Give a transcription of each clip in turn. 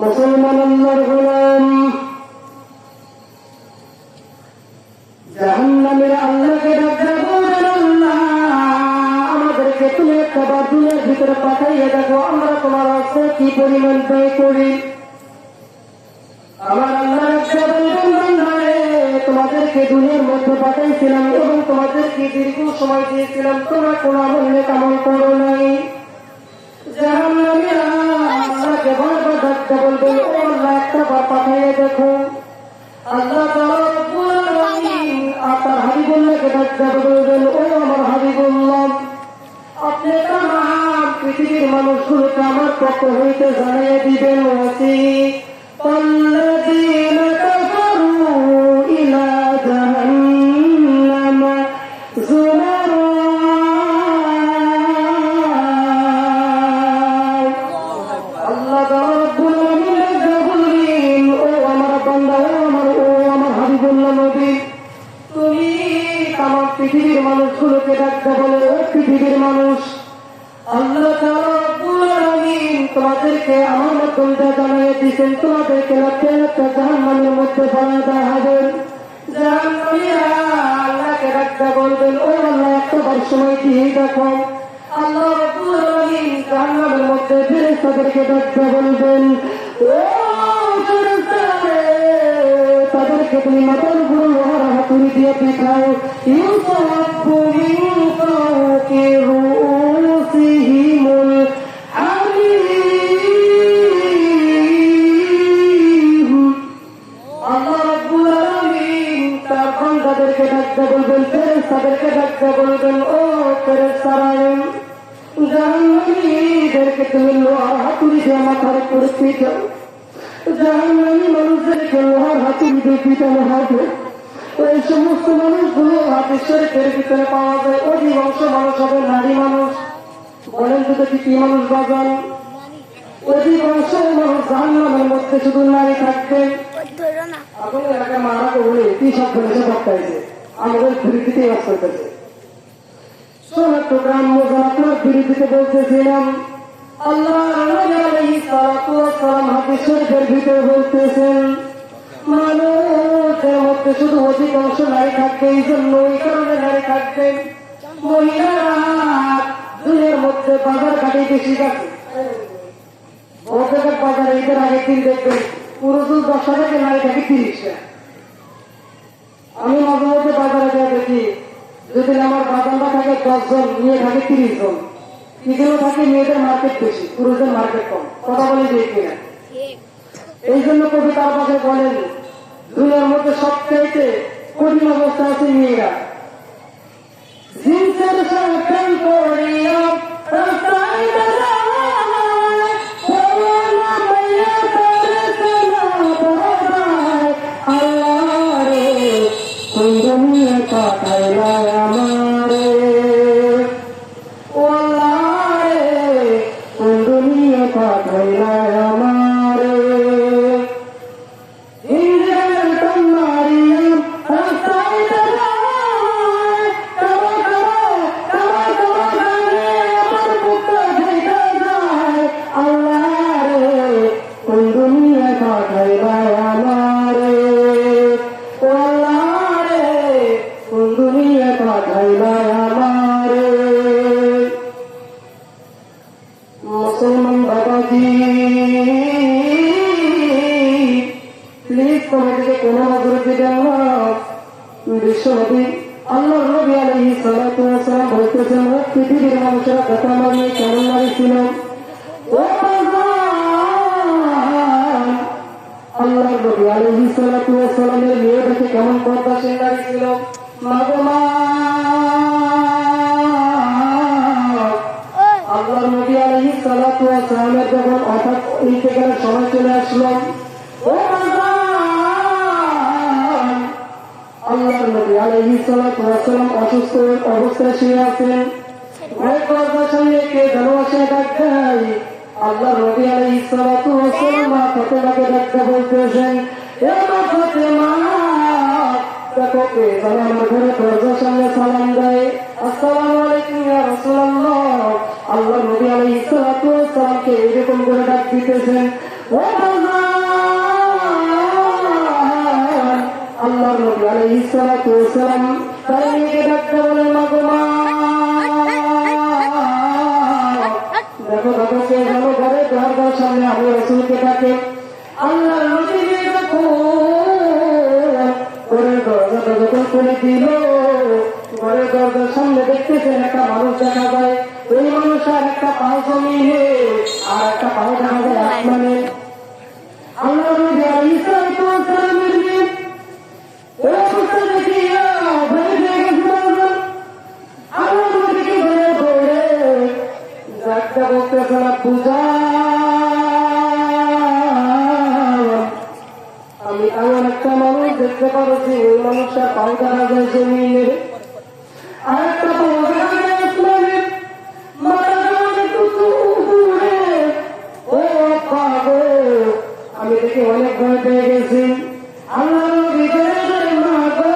মুসলমান আল্লাহর গোলাম, জাহান্নামের আল্লাহকে ডাকতে বলেন, আল্লাহ আমাদেরকে তুমি একটা দুনিয়ার ভিতরে পাঠাইয়া দেখো আমরা তোমার রাস্তা কি পরিমাণ ব্যয় করি। আমার আল্লাহ ডাকতে বলবেন, বান্দারে তোমাদেরকে দুনিয়ার মধ্যে পাঠাইছিলাম এবং তোমাদেরকে দীর্ঘ সময় দিয়েছিলাম, তোমরা কোনো আমলে কামল করো নাই। জাহান্নামীরা আল্লাহকে বারবার ডাকতে বলবেন, ও আল্লাহ একটা বার পাঠাইয়া দেখো। আল্লাহ আপনার হাবিবুল্লাহকে ডাকতে বলবেন, ও আমার হাবিবুল্লাহ আপনি তামাম পৃথিবীর মানুষগুলোকে আমার পক্ষ হইতে জানিয়ে দিবেন, والذين كفروا إلى جهنم زمرا। আল্লাহ রাব্বুল আলামিন বললেন, ও আমার বান্দা, ও আমার হাবিবুল্লাহ নবী, তুমি তামাম পৃথিবীর মানুষগুলোকে ডাকতে বলে, ও পৃথিবীর মানুষ আল্লাহ রাব্বুল আলামিন তোমাদেরকে আমার মাধ্যমে জানিয়ে দিয়েছেন তোমাদেরকে একটা জাহান্নামের মধ্যে ফেলা দেওয়া হবে। জাহান্নামীরা আল্লাহকে ডাকতে বলবেন, ও আল্লাহ একটা বার সময় দিয়ে দেখো। আল্লাহ রাব্বুল আলামিন জাহান্নামের মধ্যে ফেরেশতাদেরকে ডাকতে বলবেন, ও ফেরেশতারা তাদেরকে তুমি মাথার উপর লোহার হাতুড়ি দিয়ে পিঠাও। ইউসাফু মিন ফাওকি রুউসিহিমুল হামিম। আল্লাহ রাব্বুল আলামিন তার বান্দাদেরকে ডাকতে বলবেন, ফেরেশতাদেরকে ডাকতে বলবেন, ও ফেরেশতারা জাহান্নামীদেরকে তুমি লোহার হাতুড়ি দিয়ে মাথার উপর পিঠাও। জাহান্নামী মানুষদেরকে লোহার হাতুড়ি দিয়ে পিটানো হবে। এই সমস্ত মানুষগুলো হাদিস শরীফের ভিতরে পাওয়া যায়। অধিকাংশ মানুষ হবে নারী মানুষ। বলেন তো দেখি কি মানুষ বাজান? অধিকাংশ মানুষ জাহান্নামের মধ্যে শুধু নারী থাকবে। এখন এলাকার মারা বলে কি সব ধরেছে বক্তাইছে আমাদের বিরোধীতে বাস করতেছে। সোনার গ্রাম্য জনতার বিরোধীতে বলতেছিলাম, আল্লাহ আলাইহিস সালাতু ওয়াস সালাম হাদিস শরীফের ভিতরে বলতেছেন, মানুষের মধ্যে শুধু অধিকাংশ নারী থাকবে, এই জন্য এই কারণে নারী থাকবে। মহিলারা দুনিয়ার মধ্যে বাজার ঘাটে বেশি যাচ্ছে। বাজারে ঈদের আগের দিন দেখবেন পুরো 10টা থেকে নারী থাকে 30টা। আমি মাঝে মধ্যে বাজারে যাই দেখি, যদি আমার বাজারটা থাকে 10 জন, মেয়ে থাকে 30 জন। এগুলো থাকে মেয়েদের মার্কেট বেশি, পুরুষদের মার্কেট কম। কথা বলে যে কিনা? এই জন্য কবি তার পাশে বলেন, দুনিয়ার মধ্যে সবচাইতে কঠিন অবস্থা আছে মেয়েরা। জিন্সের শার্ট প্যান্ট পরিয়া রাস্তায় বেরোয়, পরোনা মাইয়া করেছে না পরোনায়। আল্লাহ রে কোন দুনিয়া পাঠাইলা আমারে, ও আল্লাহ রে কোন দুনিয়া পাঠাইলা আমারে। মুসলমান বাবাজি প্লিজ তোমাদেরকে কোনো নজর দিবেন না। বিশ্বনবী আল্লাহ নবী আলাইহিস সালাতু ওয়াস সালাম বলতেছেন, পৃথিবীর মানুষেরা কথা মানিয়ে কেমন নারী ছিল। আল্লাহ নবী আলাইহিস সালাতু ওয়াস সালামের মেয়ে দেখে কেমন পর্দাশীল নারী ছিল। আল্লাহ নবী আলাইহিস সালাতু ওয়াস সালামের যখন হঠাৎ ইন্তেকালের সময় চলে আসলো, আল্লাহ নবী আলাইহিস সালাতু ওয়াস সালাম অসুস্থ অবস্থায় শুয়ে আছেন। কে ভালোবাসা ডাক দেয়। আল্লাহ নবী আলাইহিস সালাতু ওয়াস সালাম ফাতেমাকে ডাকতে বলতেছেন, এ মা ফাতেমা দেখো কে যেন আমার ঘরে দরজার সামনে সালাম দেয়। আসসালামু আলাইকুম ইয়া রাসূলুল্লাহ। আল্লাহ নবী আলাইহিস সালাতু ওয়াস সালামকে এরকম করে ডাক দিতেছেন, ও সালাতু ওয়াসসালাম তার মেয়েকে ডাকতে বলেন, মা গো মা, দেখো দেখো কে যেন ঘরে দরজার সামনে আমি রাসূলকে ডাকে। আল্লাহর নবী দেখো ঘরের দরজাটা যখন খুলে দিল, ঘরের দরজার সামনে দেখতেছেন একটা মানুষ দেখা যায়। ওই মানুষের একটা পাও জমিনে আর একটা পাও দেখা যায় আসমানে। আল্লাহ নবী আলাইহিস সালাতু ওয়াসসালামের মেয়ে ওই অবস্থা দেখিয়া ভয় পেয়ে গেছে। আল্লাহ নবীকে ধরে ধরে ডাকতে বলতেছেন, পূজা আমি এমন একটা মানুষ দেখতে পাচ্ছি, ওই মানুষটা পাও দেখা যায় জমিনে আর একটা পাও দেখা যায় আসমানে, আমি দেখে অনেক ভয় পেয়ে গেছি। আল্লাহ নবী বলেন, মা গো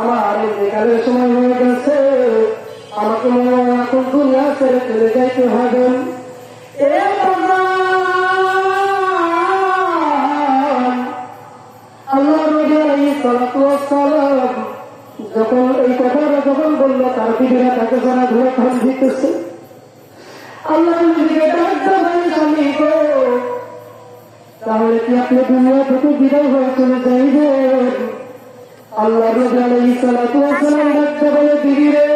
আমার ইন্তেকালের সময় হয়ে গেছে, আমাকে মনে হয় এখন দুনিয়া ছেড়ে চলে যাইতে হবে। আল্লাহ নবী আলাইহিস সালাতু ওয়াসসালাম যখন এই কথাটা যখন বলল, তার বিবিরা তাকে যারা ধরে খান দিতেছে। আল্লাহ নবীকে ডাকতে বলে, স্বামী গো তাহলে কি আপনি দুনিয়া থেকে বিদায় হয়ে চলে যাইবেন? আল্লাহ নবী আলাইহিস সালাতু ওয়াসসালাম ডাকতে বলে, বিবিরে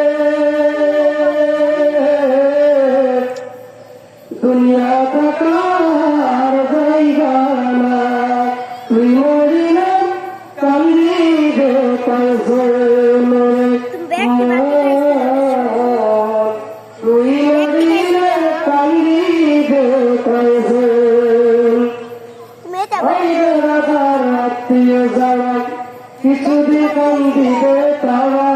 দুনিয়া থাকার জায়গা না, তুই মরিলে কান্দিবে কয়জন, তুই মরিলে কান্দিবে কয়জন, আত্মীয় যারা কিছুদিন কান্দিবে তারা,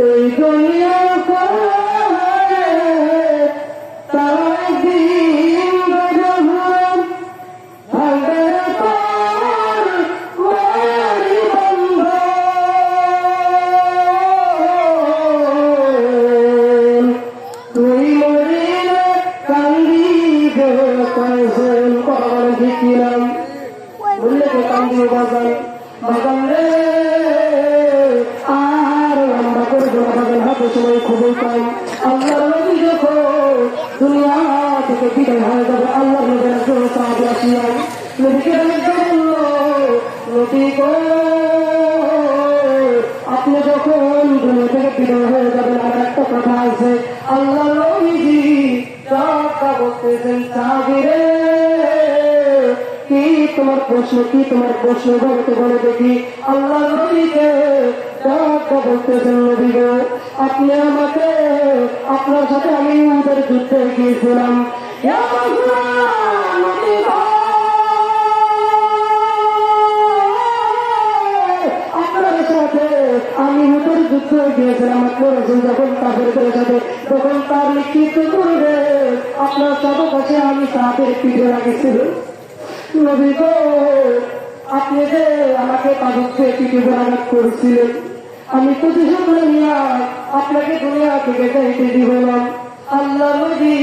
এই দুনিয়া আর লম্বা করে বাগান হাতে সময় খুবই কম। আল্লাহ নবী যখন দুনিয়া থেকে বিদায় হয়ে যাবে, আল্লাহ নবীর একজন সাহাবী আসিয়া নবীকে বলল, নবী গো আপনি যখন দুনিয়া থেকে বিদায় হয়ে যাবেন, আমার একটা কথা আছে। আল্লাহ নবীজি কথা বলতেছেন, সাহাবী রে কি তোমার প্রশ্ন, কি তোমার প্রশ্ন বলতে বলে দেখি। আল্লাহ নবীকে ডাক্তার বলতেছেন, নবী গো আপনি আমাকে, আপনার সাথে আমি উহুদের যুদ্ধে গিয়েছিলাম, আপনার সাথে আমি উহুদের যুদ্ধে গিয়েছিলাম। আপনার রাসূল যখন কাফেরদের সাথে তখন তার নেতৃত্ব করবে, আপনার চারপাশে আমি সাহাবের পিঠে লাগিয়েছিল। নবী গো আপনি যে আমাকে পাদুকে পিঠে আঘাত করেছিলেন, আমি প্রতিশোধ নিয়া আপনাকে দুনিয়া থেকে যাইতে দিব না। আল্লাহ নবী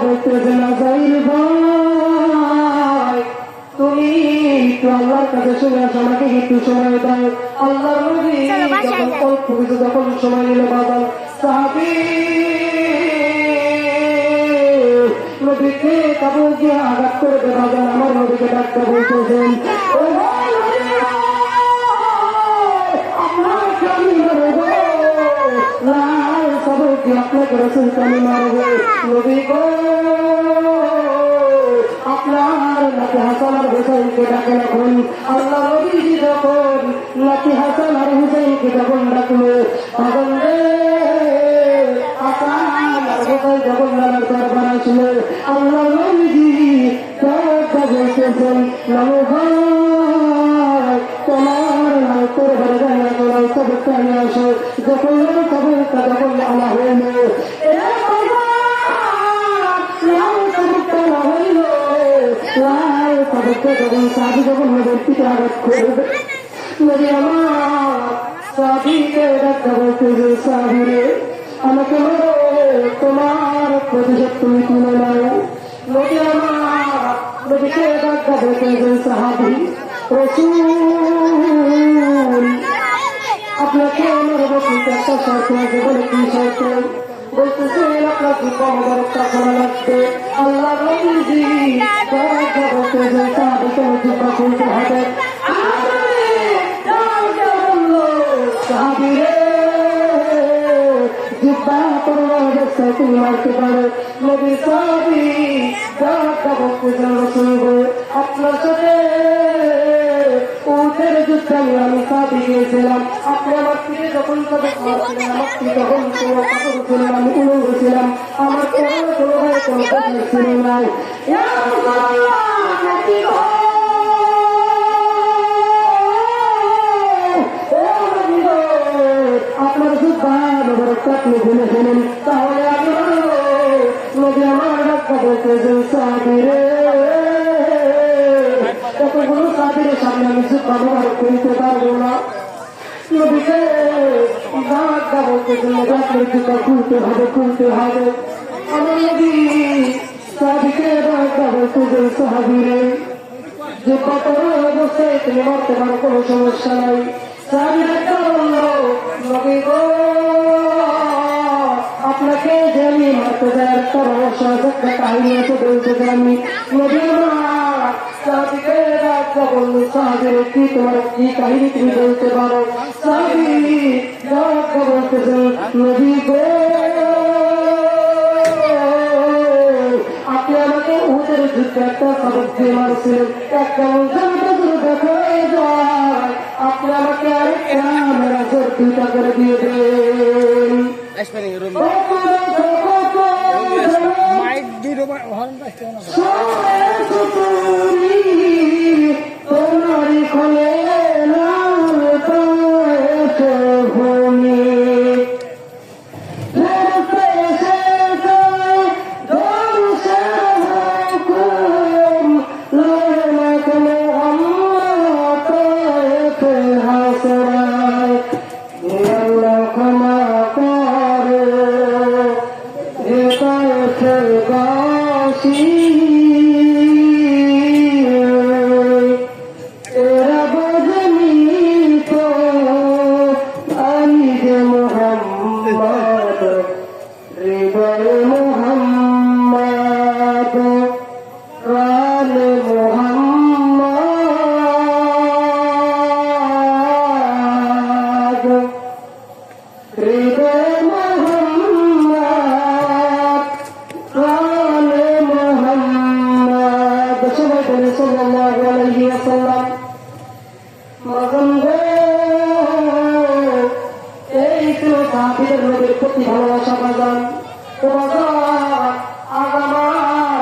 বলতেছেন, আজাইল ভাই তুমি একটু আল্লাহর কাছে শুনে আসো, আমাকে একটু সময় দাও। আল্লাহ নবী যখন সময় নিল বাজান, সাহাবী নবীকে কাবু দিয়ে আঘাত করে বাজান আমার নবীকে ডাকতে বলতেছেন, আপনাকে রাসূলকে আমি মারব। নবী গো আপনার নাতি হাসান আর হুসাইনকে ডাকেন এখন। আল্লাহ নবীজি যখন নাতি হাসান আর হুসাইনকে যখন ডাকলো, তখন হাসান আর হুসাইন যখন নানার দরবার আসলো, আল্লাহ নবীজি বলতেছেন, নমো ভাই তোমার তোর ঘরে জানা তোমার কবরটা নিয়ে আসো। যখন কবরটা যখন আনা হইল, যখন সাধু যখন নদীর পিঠে আঘাত করবে, নদী আমার সাধুকে ডাক্তার বলতেছে, সাধুরে আমাকে তোমার প্রতিশোধ তুমি তুলে নাও। নদী আমার নদীকে ডাক্তার বলতেছে, সাহাবি রসুল আপনাকে আমার বক্তৃতা একটা শর্ত আছে বলে কি শর্ত বলতেছেন আপনার কি কমর টাকা লাগবে আল্লাহ নবীজি বলতেছেন সাহাবিকে জুব্বা খুলতে হবে সাহাবিরে জুব্বা তোমার অবস্থায় তুমি মারতে পারো নবী সাহাবি বলতেছেন রসুল আপনার সাথে ওদের যুদ্ধে আমি সাথে গিয়েছিলাম আপনি আমার থেকে যখন তাদের মারছিলেন আমার থেকে যখন তোমার কথা ছিলেন আমি উড়ে গেছিলাম আমার কোনো ভাই কোনো কথা ছিল নাই আপনার যুদ্ধা আপনি ভুলে ফেলেন তাহলে আমি নদী আমার রাস্তা বলতেছেন সাবিরে কতগুলো সাবিরের সামনে আমি যুদ্ধা ব্যবহার করতে পারবো না নদীকে রাস্তা বলতেছেন আপনার যুদ্ধা খুলতে হবে আমার নদী সাবিকে রাস্তা বলতেছেন সাহাবিরে যে কত অবস্থায় তুমি মারতে পারো কোনো সমস্যা নাই আপনাকে যে আমি মারতে যাই একটা রহস্য একটা কাহিনী আছে বলতে চাই কি তোমার কি কাহিনী তুমি বলতে পারো বলতেছেন নদী গো আপনি আমাকে ওদের যুদ্ধে একটা সবক দিয়ে মারছিলেন একটা দেখা যায় আপনি আমাকে আরেকটা মেরা জোর 2টা করে দিয়ে দেন তোমারি খোলে নবীর প্রতি ভালোবাসা বাজান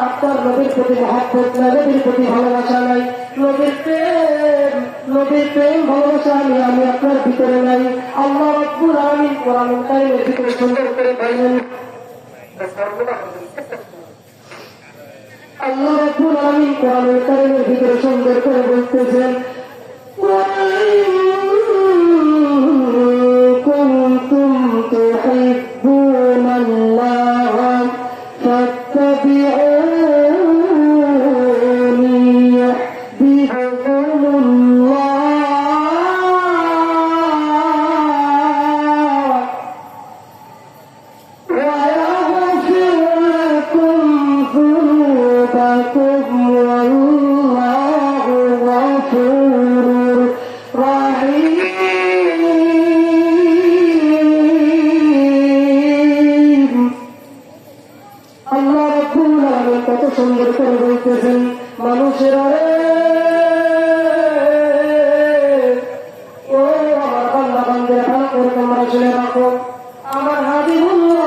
আপনার নবীর প্রতি মহব্বত নাই নবীর প্রতি ভালোবাসা নাই নবীর প্রেম ভালোবাসা আমি আপনার ভিতরে নাই আল্লাহ রাব্বুল আলামিন কোরআনুল কারীমের ভিতরে সুন্দর করে বলেন আল্লাহ রাব্বুল আলামিন কোরআনুল কারীমের ভিতরে সুন্দর করে বলতেছেন كنتم تحبون الله فاتبعوني يحببكم الله ويغفر لكم ذنوبكم والله غفور رحيم কত সুন্দর করে বলতেছেন মানুষেরা ও আমার বান্দা বান্দিরা ভালো করে তোমরা শুনে রাখো আমার হাবিবুল্লাহ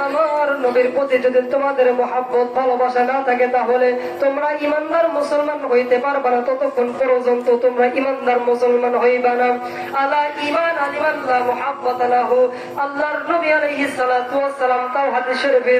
আমার নবীর প্রতি যদি তোমাদের মহব্বত ভালোবাসা না থাকে তাহলে তোমরা ইমানদার মুসলমান হইতে পারবা না ততক্ষণ পর্যন্ত তোমরা ইমানদার মুসলমান হইবা না আলা ঈমান আলিমাল্লাহ মুহাব্বত লাহু আল্লাহর নবী আলাইহিস সালাতু ওয়াস সালাম তাও হাদিস শরীফে